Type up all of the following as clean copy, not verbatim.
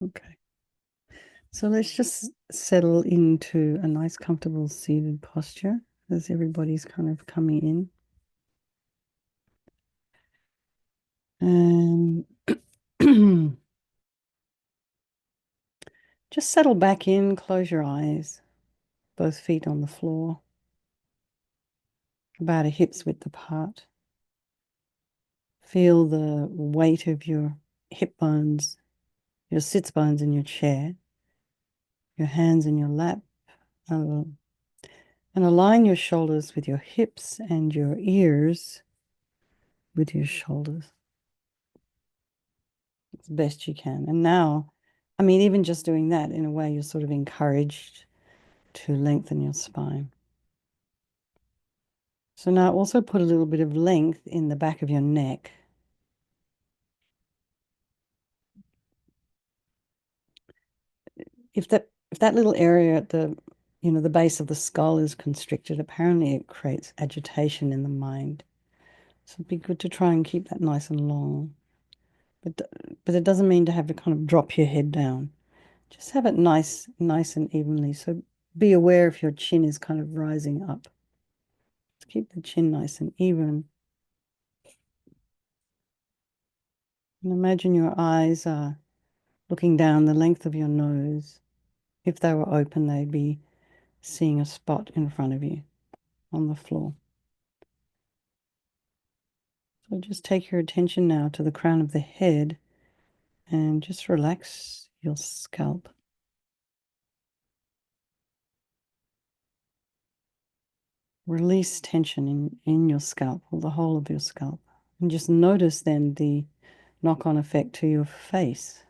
Okay. So let's just settle into a nice, comfortable seated posture as everybody's kind of coming in. And just settle back in, close your eyes, both feet on the floor, about a hip's width apart. Feel the weight of your hip bones, your sits bones in your chair, your hands in your lap, uh, and align your shoulders with your hips and your ears with your shoulders as best you can. And now, I mean, even just doing that, in a way, you're sort of encouraged to lengthen your spine. So now also put a little bit of length in the back of your neck. If that little area at the base of the skull is constricted, apparently it creates agitation in the mind. So it'd be good to try and keep that nice and long. But but it doesn't mean to have to kind of drop your head down. Just have it nice and evenly. So be aware if your chin is kind of rising up. Just keep the chin nice and even. And imagine your eyes are looking down the length of your nose. If they were open, they'd be seeing a spot in front of you on the floor. So just take your attention now to the crown of the head and just relax your scalp. Release tension in your scalp, or the whole of your scalp. And just notice then the knock-on effect to your face.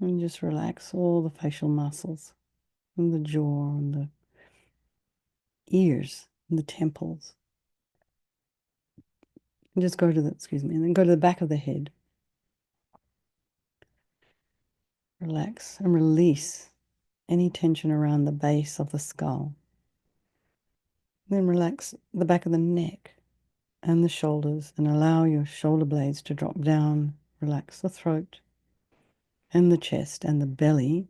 And just relax all the facial muscles and the jaw and the ears and the temples. And just go to and then go to the back of the head. Relax and release any tension around the base of the skull. Then relax the back of the neck and the shoulders and allow your shoulder blades to drop down. Relax the throat and the chest and the belly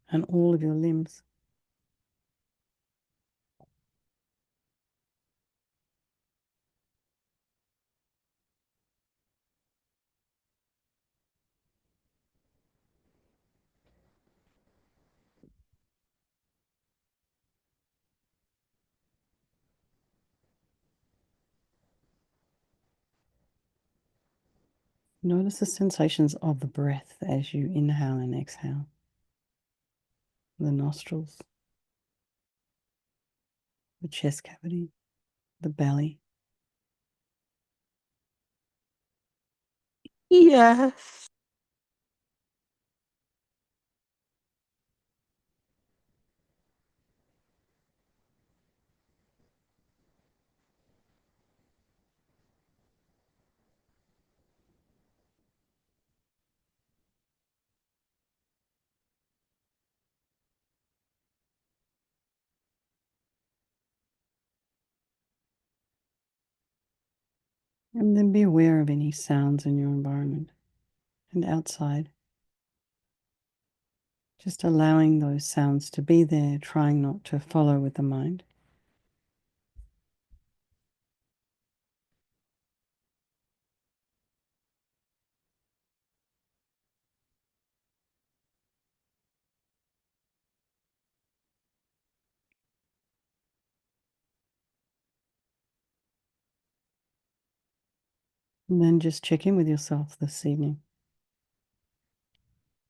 and all of your limbs. Notice the sensations of the breath as you inhale and exhale. The nostrils, the chest cavity, the belly. Yes. And then be aware of any sounds in your environment and outside. Just allowing those sounds to be there, trying not to follow with the mind. And then just check in with yourself this evening.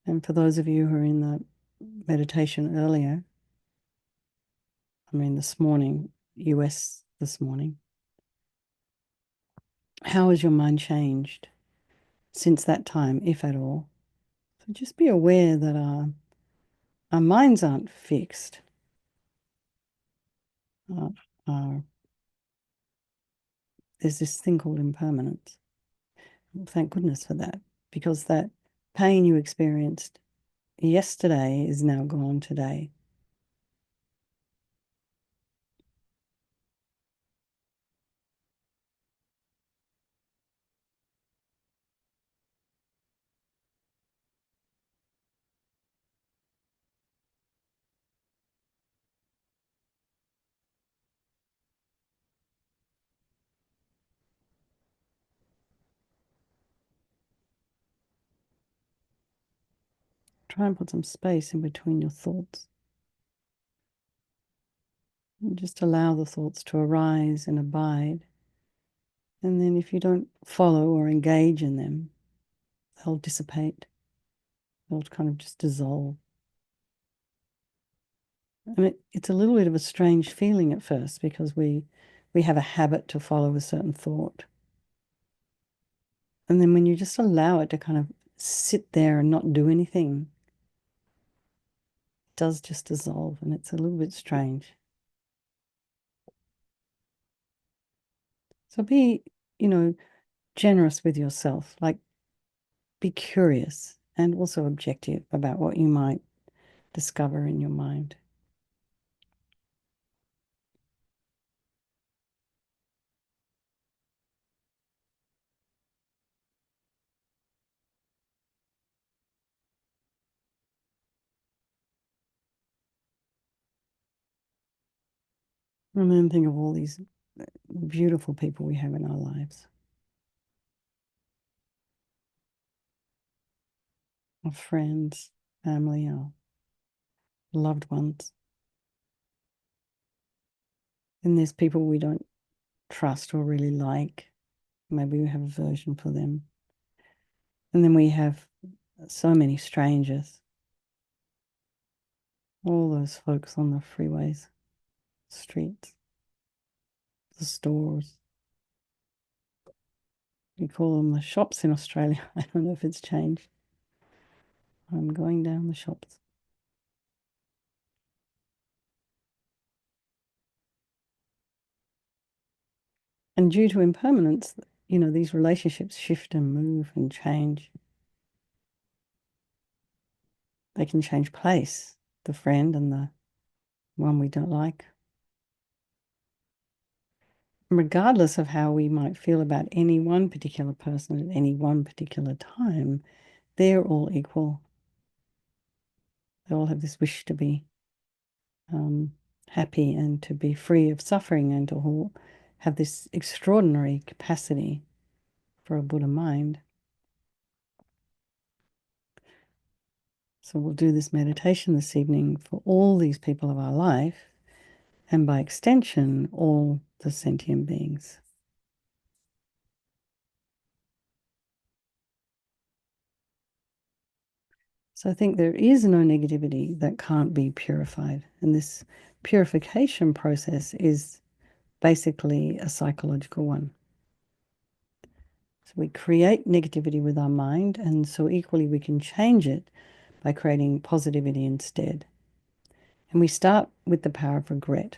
And for those of you who are in the meditation earlier, I mean this morning, US this morning, how has your mind changed since that time, if at all? So just be aware that our minds aren't fixed. Uh, uh, there's this thing called impermanence. Well, thank goodness for that, because that pain you experienced yesterday is now gone today. Try and put some space in between your thoughts. And just allow the thoughts to arise and abide. And then if you don't follow or engage in them, they'll dissipate. They'll kind of just dissolve. And it's a little bit of a strange feeling at first because we have a habit to follow a certain thought. And then when you just allow it to kind of sit there and not do anything, it does just dissolve, and it's a little bit strange. So be, generous with yourself. Like, be curious and also objective about what you might discover in your mind. And then think of all these beautiful people we have in our lives, our friends, family, our loved ones. And there's people we don't trust or really like. Maybe we have aversion for them. And then we have so many strangers, all those folks on the freeways, streets, the stores. We call them the shops in Australia. I don't know if it's changed. I'm going down the shops. And due to impermanence, these relationships shift and move and change. They can change place, the friend and the one we don't like. Regardless of how we might feel about any one particular person at any one particular time, they're all equal. They all have this wish to be happy and to be free of suffering and to all have this extraordinary capacity for a Buddha mind. So we'll do this meditation this evening for all these people of our life, and by extension, all the sentient beings. So I think there is no negativity that can't be purified. And this purification process is basically a psychological one. So we create negativity with our mind, and so equally we can change it by creating positivity instead. And we start with the power of regret.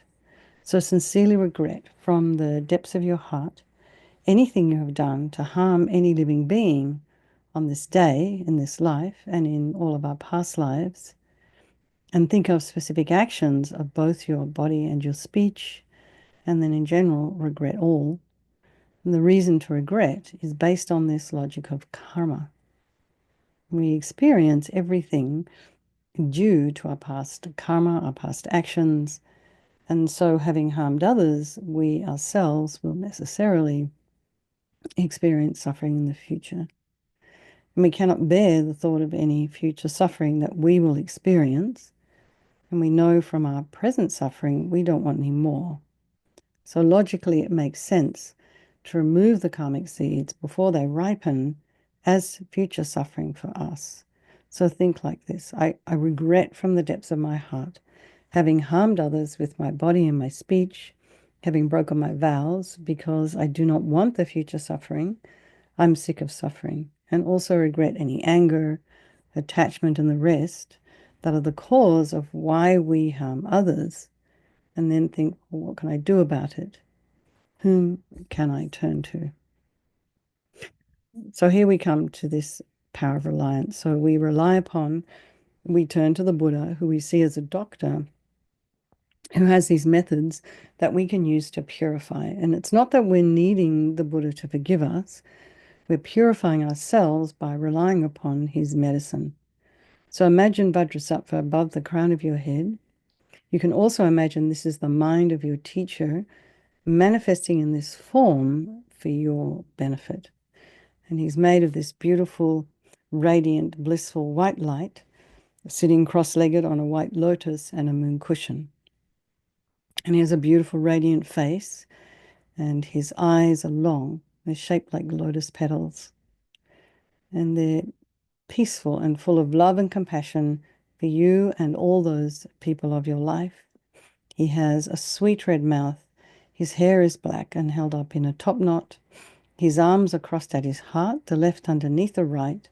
So sincerely regret from the depths of your heart anything you have done to harm any living being on this day, in this life, and in all of our past lives. And think of specific actions of both your body and your speech, and then in general, regret all. And the reason to regret is based on this logic of karma. We experience everything due to our past karma, our past actions, and so having harmed others, we ourselves will necessarily experience suffering in the future. And we cannot bear the thought of any future suffering that we will experience. And we know from our present suffering, we don't want any more. So logically, it makes sense to remove the karmic seeds before they ripen as future suffering for us. So think like this. I regret from the depths of my heart having harmed others with my body and my speech, having broken my vows because I do not want the future suffering. I'm sick of suffering, and also regret any anger, attachment, and the rest that are the cause of why we harm others, and then think, well, what can I do about it? Whom can I turn to? So here we come to this power of reliance. So we turn to the Buddha, who we see as a doctor, who has these methods that we can use to purify. And it's not that we're needing the Buddha to forgive us, we're purifying ourselves by relying upon his medicine. So imagine Vajrasattva above the crown of your head. You can also imagine this is the mind of your teacher manifesting in this form for your benefit. And he's made of this beautiful, radiant, blissful white light sitting cross-legged on a white lotus and a moon cushion. And he has a beautiful radiant face, and his eyes are long. They're shaped like lotus petals, and they're peaceful and full of love and compassion for you and all those people of your life. He has a sweet red mouth. His hair is black and held up in a top knot. His arms are crossed at his heart, the left underneath the right.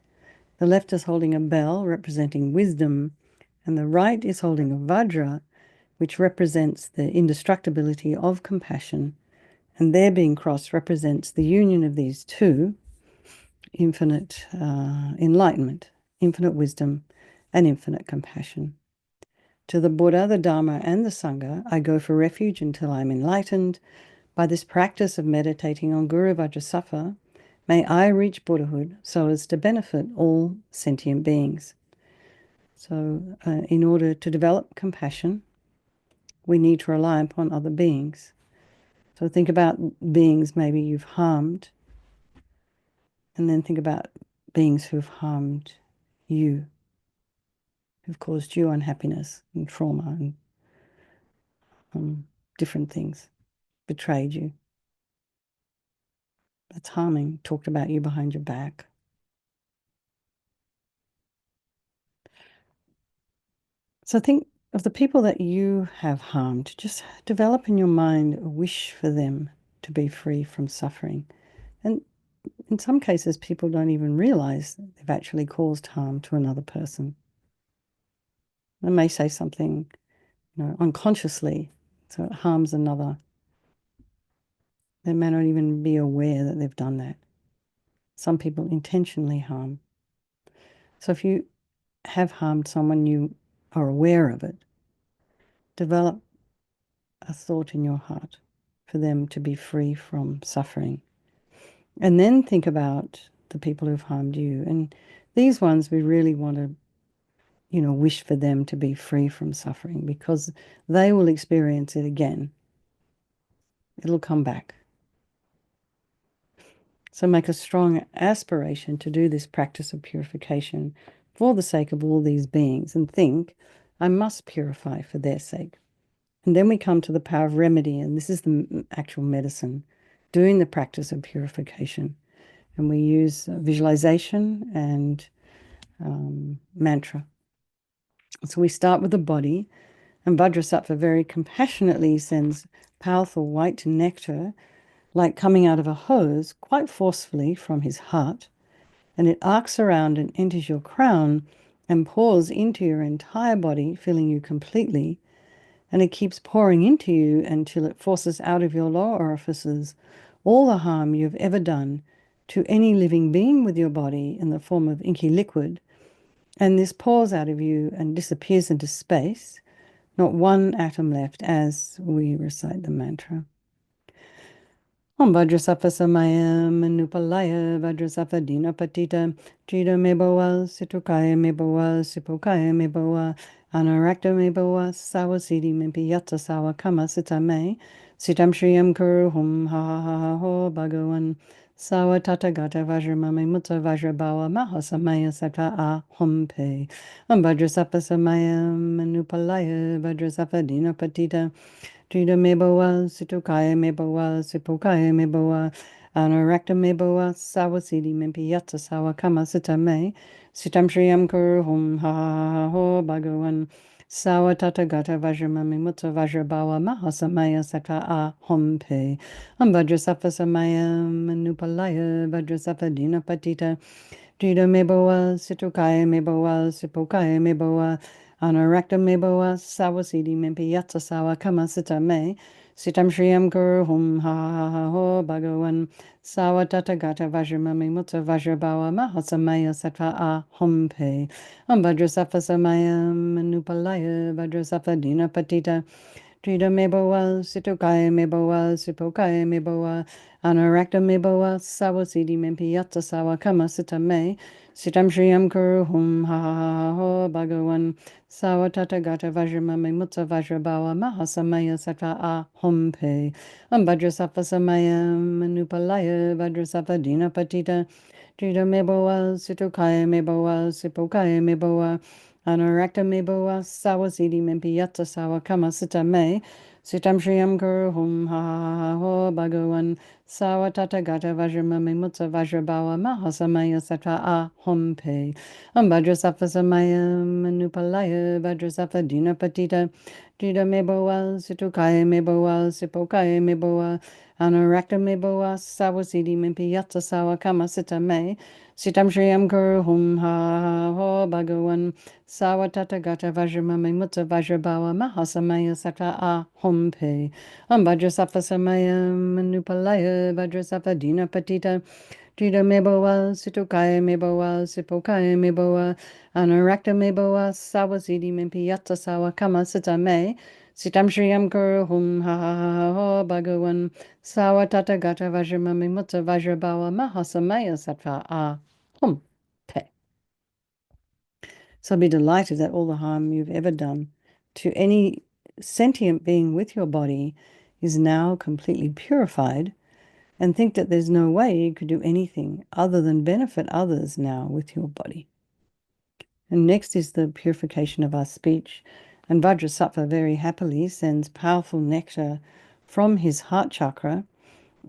The left is holding a bell representing wisdom, and the right is holding a vajra, which represents the indestructibility of compassion. And their being crossed represents the union of these two, infinite enlightenment, infinite wisdom, and infinite compassion. To the Buddha, the Dharma, and the Sangha, I go for refuge until I am enlightened. By this practice of meditating on Guru Vajrasattva, may I reach Buddhahood so as to benefit all sentient beings. So, in order to develop compassion, we need to rely upon other beings. So think about beings maybe you've harmed, and then think about beings who've harmed you, who've caused you unhappiness and trauma and different things, betrayed you. That's harming, talked about you behind your back. So think of the people that you have harmed. Just develop in your mind a wish for them to be free from suffering. And in some cases, people don't even realize they've actually caused harm to another person. They may say something, unconsciously, so it harms another. They may not even be aware that they've done that. Some people intentionally harm. So if you have harmed someone, you are aware of it, develop a thought in your heart for them to be free from suffering. And then think about the people who've harmed you. And these ones we really want to, wish for them to be free from suffering, because they will experience it again. It'll come back. So make a strong aspiration to do this practice of purification for the sake of all these beings, and think, I must purify for their sake. And then we come to the power of remedy, and this is the actual medicine, doing the practice of purification. And we use visualization and mantra. So we start with the body, and Vajrasattva very compassionately sends powerful white nectar, like coming out of a hose, quite forcefully from his heart, and it arcs around and enters your crown and pours into your entire body, filling you completely. And it keeps pouring into you until it forces out of your lower orifices all the harm you've ever done to any living being with your body in the form of inky liquid. And this pours out of you and disappears into space, not one atom left, as we recite the mantra. Om Vajrasattva Samaya Manupalaya Vajrasattva Dina Patita Jida Meboa Situkaya Meboa Sipokaya Meboa Anarakta Meboa Sawa Siddhi Mimpiyata Sawa Kama Sitame Sitam Shriyam Kuru Hum Ha Ha Ha Ha Ho Bhagavan Sawa Tathagata Vajramame Mutta Vajrabawa Mahasamaya Sattva A Hum Pe Om Vajrasattva Samaya Manupalaya Vajrasattva Dina Patita Jida meboa, situkaya meboa, sipokaya meboa, anarakta meboa, sawa siddhi mimpiyata sawa kama sitame, sitam shriyam kuru hum ha ha ha ho bhagavan, sawa tathagata vajramami mutta vajrabawa mahasamaya sattva a hum pe, vajrasattva samaya manupalaya, vajrasattva dina patita, jida meboa, situkaya meboa, sipokaya meboa, Anarakta meboa sawa siddhi mimpiyata sawa kama sitame sitam shriyam kuru hum ha ha ha ho bhagavan sawa tathagata vajramami mutta vajrabawa mahasamaya sattva a hum pe vajrasattva samaya manupalaya vajrasattva dina patita Trida meboa, situkaya meboa, sipokaya meboa, anarakta meboa, sawa siddhi mimpiyata sawa kama sitame, sitam shriyam kuru hum ha ha ha ho bhagavan, sawa tathagata vajramame mutta vajrabawa mahasamaya sattva a hum pe, vajrasattva samaya manupalaya, vajrasattva dina patita, Trida meboa, situkaya meboa, sipokaya meboa, Anarakta me boa sawa siddhi mempi yatta sawa kama sita me. Sitam Shriyam Guru Hum Ha Ha Ho Bhagavan Sawa Tata Gata Vajramami Mutta Vajrabawa Mahasamaya Sata A Hum Pe Vajrasattva Samaya Manupalaya Vajrasattva Dina Patita Dida Meboa Situkaya Meboa Sipokaya Meboa Anarakta Meboa Sawa Siddhi Mimpi Yatta Sawa Kama Sita Me Sitam Shriyam Guru Hum Ha Ha Ho Bhagavan Sawa Tata Gata Vajramami Mutta Vajrabawa Mahasamaya Sata A Hum Pe Vajrasattva Samaya Manupalaya Vajrasattva Dina Patita Dida Meboa Situkaya Meboa Sipokaya Meboa Anarakta Meboa Sawa Siddhi Mimpi Yatta Sawa Kama Sita Me Sitam Shriyam Guru Hum Ha Ha Ha Ho Bhagavan Sawa Tata Gata Vajramami Mutta Vajrabawa Mahasamaya Sattva A Hum Pe. So be delighted that all the harm you've ever done to any sentient being with your body is now completely purified, and think that there's no way you could do anything other than benefit others now with your body. And next is the purification of our speech. And Vajrasattva very happily sends powerful nectar from his heart chakra,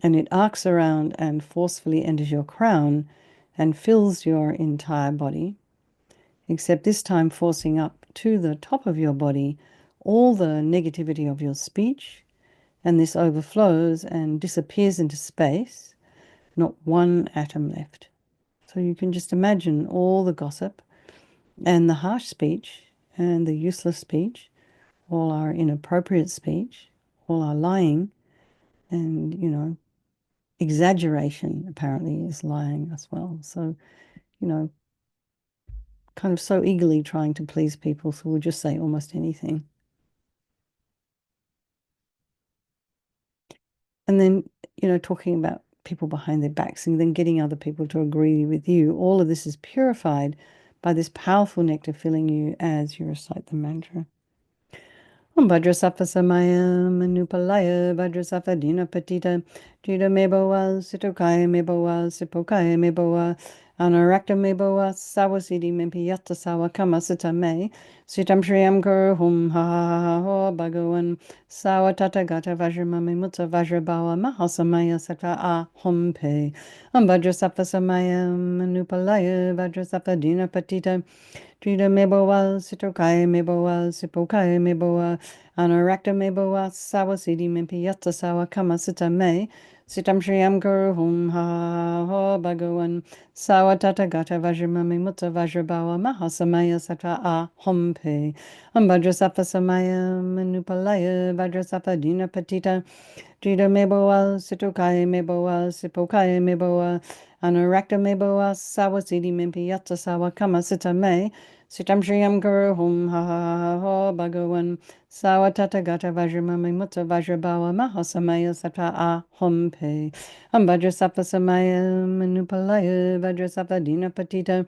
and it arcs around and forcefully enters your crown and fills your entire body, except this time forcing up to the top of your body all the negativity of your speech, and this overflows and disappears into space, not one atom left. So you can just imagine all the gossip and the harsh speech and the useless speech, all our inappropriate speech, all our lying, and, exaggeration apparently is lying as well. So, kind of so eagerly trying to please people, so we'll just say almost anything. And then, talking about people behind their backs and then getting other people to agree with you. All of this is purified by this powerful nectar filling you as you recite the mantra. Vajrasattva Samaya Manupalaya Vajrasattva Dina Patita Jida Meboa Situkaya Meboa Sipokaya Meboa Anarakta Meboa Sawasidi Mempiyata Sawa Kama Sita Me Sitam Shriyam Guru Hum Ha Ha Ho Bhagavan Sawa Tata Gata Vajramami Mutta Vajrabawa Mahasamaya Sata A Hum Pe Vajrasattva Samaya Manupalaya Vajrasattva Dina Patita Trida meboa, sitokaya meboa, sipokaya meboa, anarakta meboa, sawa siddhi mimpiyata sawa kama sita me, sitam shriyam guru hum ha ho bhagavan, sawa tata gata vajramami mutta vajrabawa mahasamaya sata a hum pe, vajrasattva samaya manupalaya, vajrasattva dina patita, Trida meboa, sitokaya meboa, sipokaya meboa, anarakta meboa, sawa siddhi mimpiyata sawa kama sita me, Sitam Shriyam Guru Hum Ha Ha Ho Bhagavan Sawa Tata Gata Vajramami Mutta Vajrabawa Mahasamaya Sata A Hum Pe Vajrasattva Samaya Manupalaya Vajrasattva Dina Patita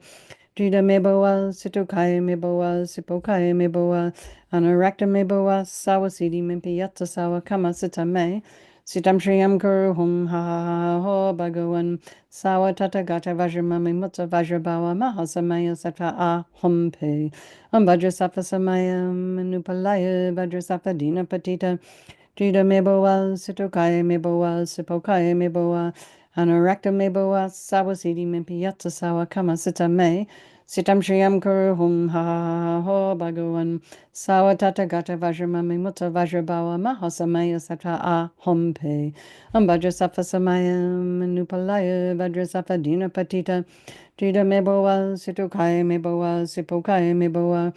Trida Meboa Situkaya Meboa Sipokaya Meboa Anarakta Meboa Sawa Siddhi Mimpiyata Sawa Kama Sita Me Sitam Shriyam Guru Hum Ha Ha Ho Bhagavan Sawa Tata Gata Vajramami Mutta Vajrabawa Mahasamaya Sata A Hum Pe Vajrasattva Samaya Manupalaya Vajrasattva Dina Patita Trida Meboa Situkaya Meboa Sipokaya Meboa Anarakta Meboa Sawa Siddhi Mimpiyata Sawa Kama Sita Me Sitam Shriyam Guru Hum Ha Ha Ho Bhagavan Sawa Tata Gata Vajramami Mutta Vajrabawa Mahasamaya Sata A Hum Pe Vajrasattva Samaya Manupalaya Vajrasattva Dina Patita Trida Meboa Situkaya Meboa Sipokaya Meboa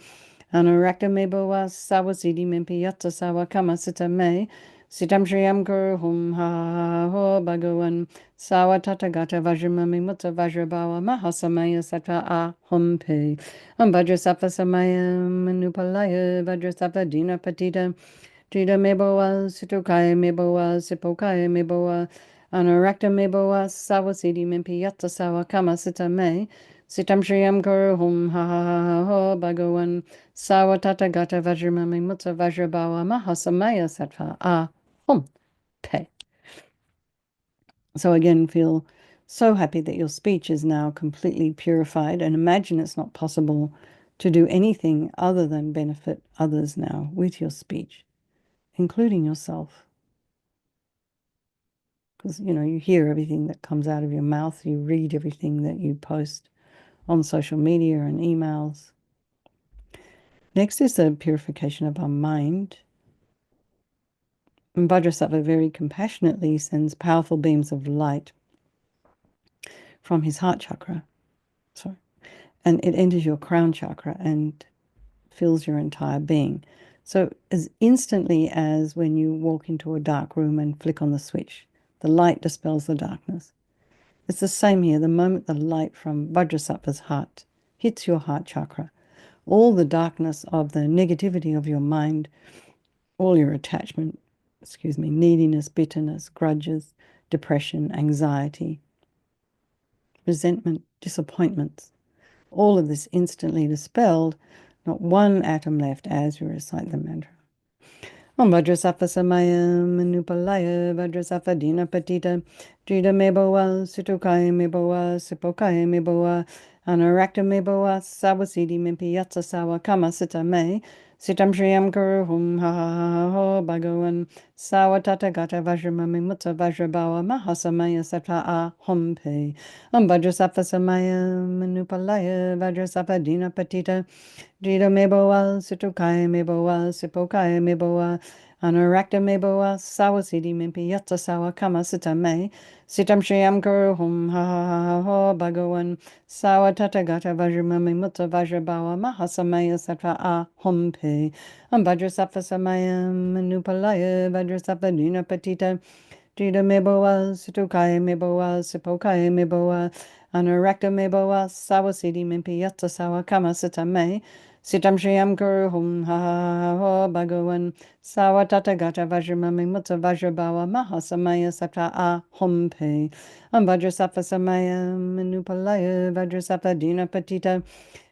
Anarakta Meboa Sawa Siddhi Mimpiyata Sawa Kama Sita Me Sitam Shriyam Guru Hum Ha Ha Ho Bhagavan Sawa Tata Gata Vajramami Mutta Vajrabawa Mahasamaya Sata A Hum Pe Vajrasattva Samaya Manupalaya Vajrasattva Dina Patita Trida Meboa Situkaya Meboa Sipokaya Meboa Anarakta Meboa Sawa Siddhi Mimpiyata Sawa Kama Sita Me Sitam Shriyam Guru Hum Ha Ha Ho Bhagavan Sawa Tata Gata Vajramami Mutta Vajrabawa Mahasamaya Sata A Hum Pe. So again, feel so happy that your speech is now completely purified, and imagine it's not possible to do anything other than benefit others now with your speech, including yourself. Because, you hear everything that comes out of your mouth, you read everything that you post on social media and emails. Next is the purification of our mind. And Vajrasattva very compassionately sends powerful beams of light from his heart chakra. And it enters your crown chakra and fills your entire being. So as instantly as when you walk into a dark room and flick on the switch, the light dispels the darkness. It's the same here. The moment the light from Vajrasattva's heart hits your heart chakra, all the darkness of the negativity of your mind, all your attachment, neediness, bitterness, grudges, depression, anxiety, resentment, disappointments, all of this instantly dispelled, not one atom left as you recite the mantra. Om Vajrasattva Samaya Manupalaya Vajrasattva Dina Patita Drida Meboa Sutukaya Meboa Sipokaya Meboa Anarakta Meboa Sawasidi Mimpiyatsa Sawa Kama Sita Me Sitam Shriyam Guru Hum Ha Ha Ha Ho Bhagavan Sawa Tata Gata Vajramami Mutta Vajrabawa Mahasamaya Sata A Hum Pe Om Vajrasattva Samaya Manupalaya Vajrasattva Dina Patita Drida Meboa Sutukaya Meboa Sipokaya Meboa Anarakta Meboa Sawasidi Mimpi Yatsa Sawa Kama Sita Me Sitam Shriyam Guru Hum Ha Ha Ha Ho Bhagavan Sawa Tata Gata Vajramami Mutta Vajrabawa Mahasamaya Satra A Hum Pe Am Vajrasattva Samaya Manupalaya Vajrasattva Dina Patita Drida Meboa Sutukaya Meboa Sipokaya Meboa Anarakta Meboa Sawasidi Mimpi Yatsa Sawa Kama Sita Me Sitam Shriyam Guru Hum Ha Ha Ho Bhagavan Sawa Tata Gata Vajramami Mutta Vajrabawa Mahasamaya Satra A Hum Pe Am Vajrasattva Samaya Manupalaya Vajrasattva Dina Patita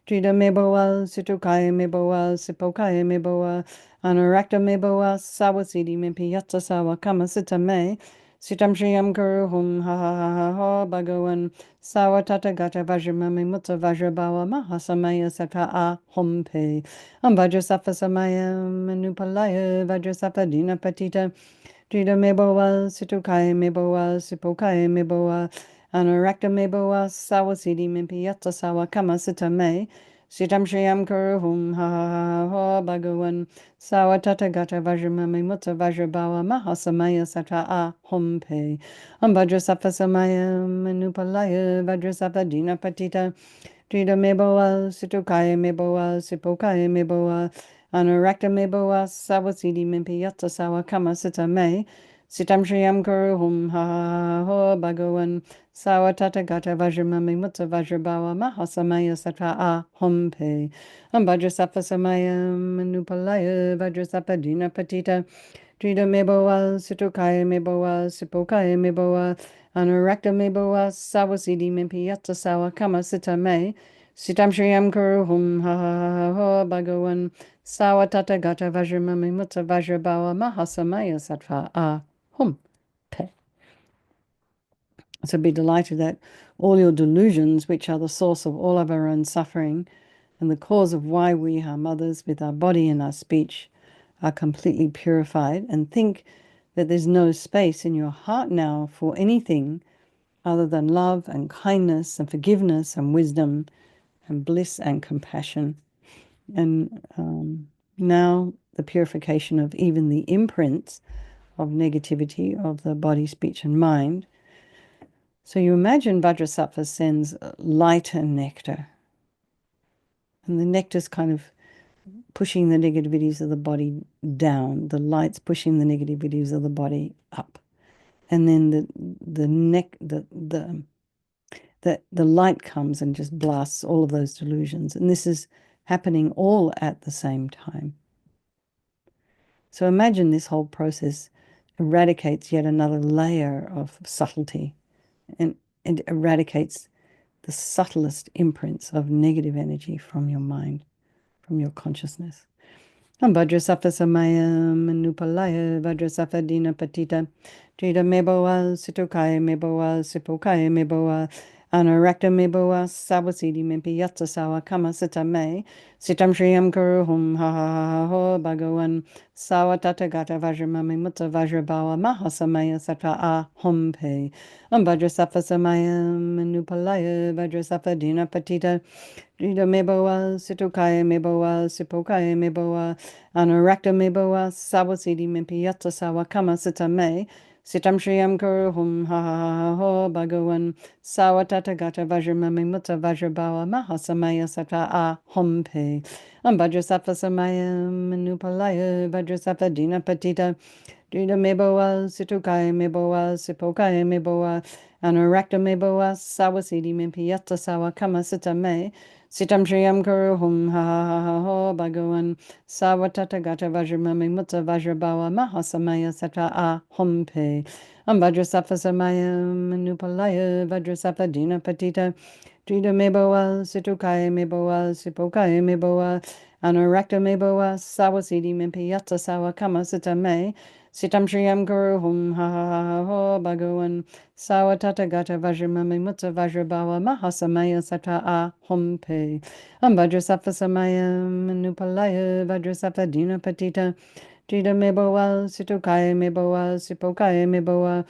Drida Meboa Sutukaya Meboa Sipokaya Meboa Anarakta Meboa Sawasidi Mimpi Yatsa Sawa Kama Sita Me Sitam Shriyam Guru Hum Ha Ha Ha Ho Bhagavan Sawa Tata Gata Vajramami Mutta Vajrabawa Mahasamaya Sata A Hum Pe Am Vajrasattva Samaya Manupalaya Vajrasattva Dina Patita Drida Meboa Sutukaya Meboa Sipokaya Meboa Anarakta Meboa Sawasidi Mimpi Yatsa Sawa Kama Sita Me Sitam Shriyam Guru Hum Ha Ha Ha Ho Bhagavan Sawa Tata Gata Vajramami Mutta Vajrabawa Mahasamaya Sata A Hum Pe Am Vajrasattva Samaya Manupalaya Vajrasattva Dina Patita Drida Meboa Sutukaya Meboa Sipokaya Meboa Anarakta Meboa Sawasidi Mimpi Yatsa Sawa Kama Sita Me Sitam Shriyam Guru Hum Ha Ha Ho Bhagavan Sawa Tata Gata Vajramami Mutta Vajrabawa Mahasamaya Satra A Hum Pe Am Vajrasattva Samaya Manupalaya Vajrasattva Dina Patita Drida Meboa Sutukaya Meboa Sipokaya Meboa Anarakta Meboa Sawasidi Mimpi Yatsa Sawa Kama Sita Me Sitam Shriyam Guru Hum Ha Ha Ho Bhagavan Sawa Tata Gata Vajramami Mutta Vajrabawa Mahasamaya Satra A Hum Pe. So be delighted that all your delusions, which are the source of all of our own suffering and the cause of why we harm others with our body and our speech, are completely purified, and think that there's no space in your heart now for anything other than love and kindness and forgiveness and wisdom and bliss and compassion. And now the purification of even the imprints of negativity of the body, speech, and mind. So you imagine Vajrasattva sends light and nectar. And the nectar's kind of pushing the negativities of the body down. The light's pushing the negativities of the body up. And then the light comes and just blasts all of those delusions. And this is happening all at the same time. So imagine this whole process eradicates yet another layer of subtlety and eradicates the subtlest imprints of negative energy from your mind, from your consciousness. Am Vajrasattva Samaya Manupalaya Vajrasattva Dina Patita Drida Meboa Sutukaya Meboa Sipokaya Meboa Anarakta me boa sawasidi mimpi yatsa sawa kama sita me. Sitam shriyam kuru hum ha ha ha ha ho bhagavan sawa tata gata vajramami mutta vajrabawa mahasamaya sata a hum pe. Vajrasafa samayam anupalaya vajrasafa dina patita. Rita meboa, situkaya meboa, sipokaya meboa, anarakta meboa, sawasidi mimpiyatsa sawa kama sita me. Sitam shriyam kuru hum ha ha ha ha ho bhagavan sawa tata gata vajramami mutta vajrabawa mahasamaya sata a hum pe. Vajrasafa samayam anupalaya vajrasafa dina patita. Drita meboa, situkaya meboa, sipokaya meboa, anarakta meboa, sawasidi mimpiyatsa sawa kama sita me. Sitam Shriyam Kuru Hum Ha Ha Ha Ha Ho Bhagavan Savatata Gata Vajramami Mutta Vajrabawa Mahasamaya Sata A Hum Pe Vajrasafa Samaya Manupalaya Vajrasafa Dina Patita Drita Meboa Situkaya Meboa Sipokaya Meboa Anarakta Meboa Sawasidi Mimpi Yatsa Sawa Kama Sita Me Sitam Shriyam Kuru Hum Ha Ha Ha Ha Ho Bhagavan Sawatata Gata Vajramami Mutta Vajrabawa Mahasamaya Sata A Hum Pe Vajrasafa Samaya Manupalaya Vajrasafa Dina Patita Drita Meboa Situkaya Meboa Sipokaya Meboa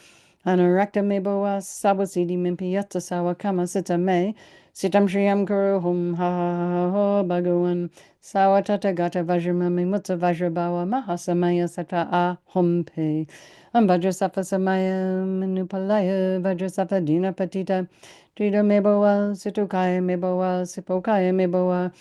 Anarakta Meboa Sawasidi Mimpi Yatsa Sawa Kama Sita Me Sitam Shriyam Kuru Hum Ha Ha Ha Ho Bhagavan Sawatata Gata Vajramami Mutta Vajrabawa Mahasamaya Sata A Hum Pe Vajrasafa Samaya Manupalaya Vajrasafa Dina Patita Drita Meboa Situkaya Meboa Sipokaya Meboa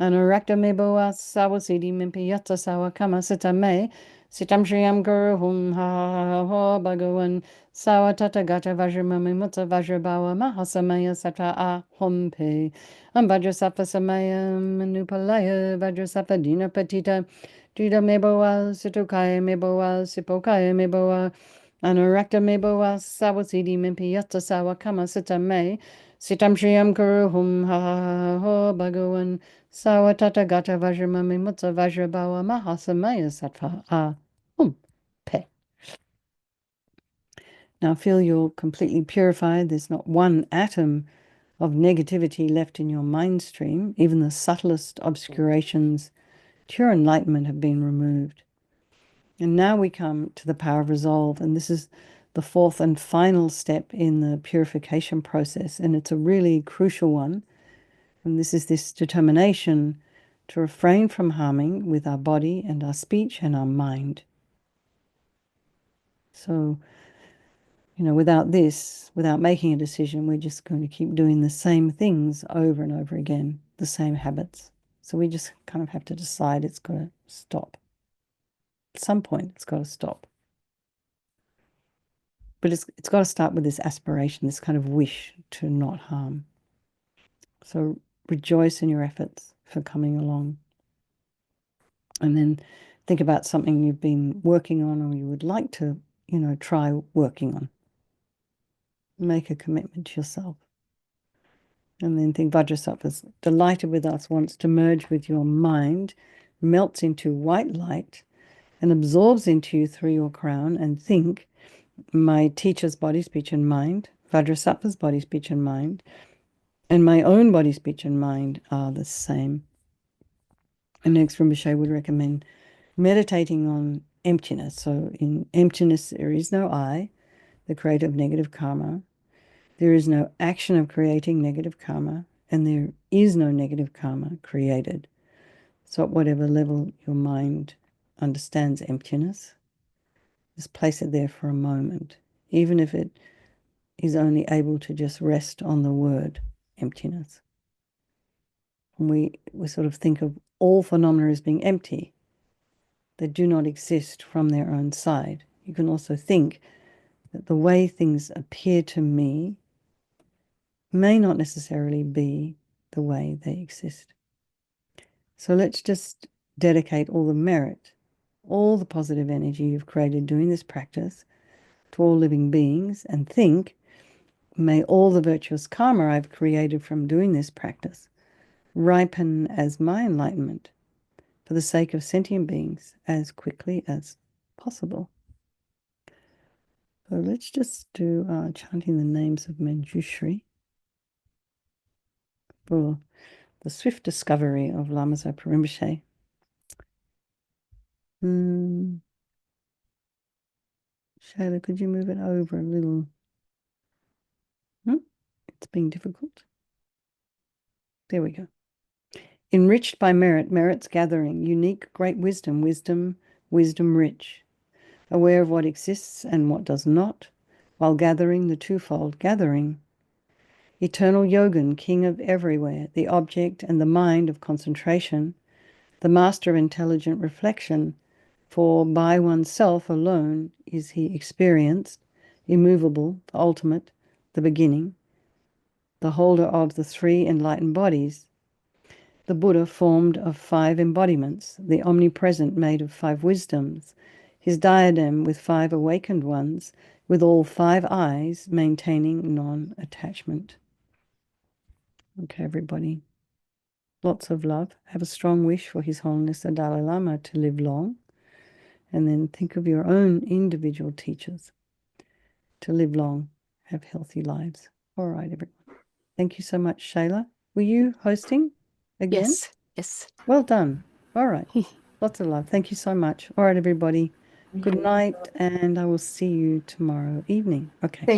Anarakta Meboa Sawasidi Mimpi Yatsa Sawa Kama Sita Me Sitam Shriyam Guru Hum Ha Ha Ha Ho Bhagavan Sawa Tata Gata Vajramami Mutta Vajrabawa Mahasamaya Sata A Hum Pe Vajrasafa Samaya Manupalaya Vajrasafa Dina Patita Drita Meboa Situkaya Meboa Sipokaya Meboa Anarakta Meboa Sawasidi Mimpi Yatsa Sawa Kama Sita Me Sitam Shriyam Kuru Hum Ha Ha Ha Ho Bhagavan Sawa Tata Gata Vajramami Mutta Vajrabawa Mahasamaya Sata A Hum Pe. Now feel you're completely purified. There's not one atom of negativity left in your mind stream. Even the subtlest obscurations to your enlightenment have been removed. And now we come to the power of resolve. And this is the fourth and final step in the purification process. And it's a really crucial one. And this is this determination to refrain from harming with our body and our speech and our mind. So, without this, without making a decision, we're just going to keep doing the same things over and over again, the same habits. So we just kind of have to decide it's got to stop. At some point, it's got to stop. But it's got to start with this aspiration, this kind of wish to not harm. So rejoice in your efforts for coming along. And then think about something you've been working on or you would like to, try working on. Make a commitment to yourself. And then think Vajrasattva is delighted with us, wants to merge with your mind, melts into white light, and absorbs into you through your crown. And think, my teacher's body, speech, and mind, Vajrasattva's body, speech, and mind, and my own body, speech, and mind are the same. And next, Rinpoche would recommend meditating on emptiness. So in emptiness, there is no I, the creator of negative karma. There is no action of creating negative karma, and there is no negative karma created. So at whatever level your mind understands emptiness, just place it there for a moment, even if it is only able to just rest on the word emptiness. And we sort of think of all phenomena as being empty. They do not exist from their own side. You can also think that the way things appear to me may not necessarily be the way they exist. So let's just dedicate all the merit, all the positive energy you've created doing this practice to all living beings, and think, may all the virtuous karma I've created from doing this practice ripen as my enlightenment for the sake of sentient beings as quickly as possible. So let's just do chanting the names of Manjushri. for the swift discovery of Lama Zopa Rinpoche. Shayla, could you move it over a little? It's being difficult. There we go. Enriched by merit, merit's gathering, unique, great wisdom, wisdom, wisdom rich. Aware of what exists and what does not, while gathering the twofold gathering. Eternal Yogan, king of everywhere, the object and the mind of concentration, the master of intelligent reflection, for by oneself alone is he experienced, immovable, the ultimate, the beginning, the holder of the three enlightened bodies, the Buddha formed of 5 embodiments, the omnipresent made of 5 wisdoms, his diadem with 5 awakened ones, with all 5 eyes maintaining non-attachment. Okay, everybody. Lots of love. Have a strong wish for His Holiness the Dalai Lama to live long. And then think of your own individual teachers to live long, have healthy lives. All right, everyone. Thank you so much, Shayla. Were you hosting again? Yes, yes. Well done. All right. Lots of love. Thank you so much. All right, everybody. Good night, and I will see you tomorrow evening. Okay. Thank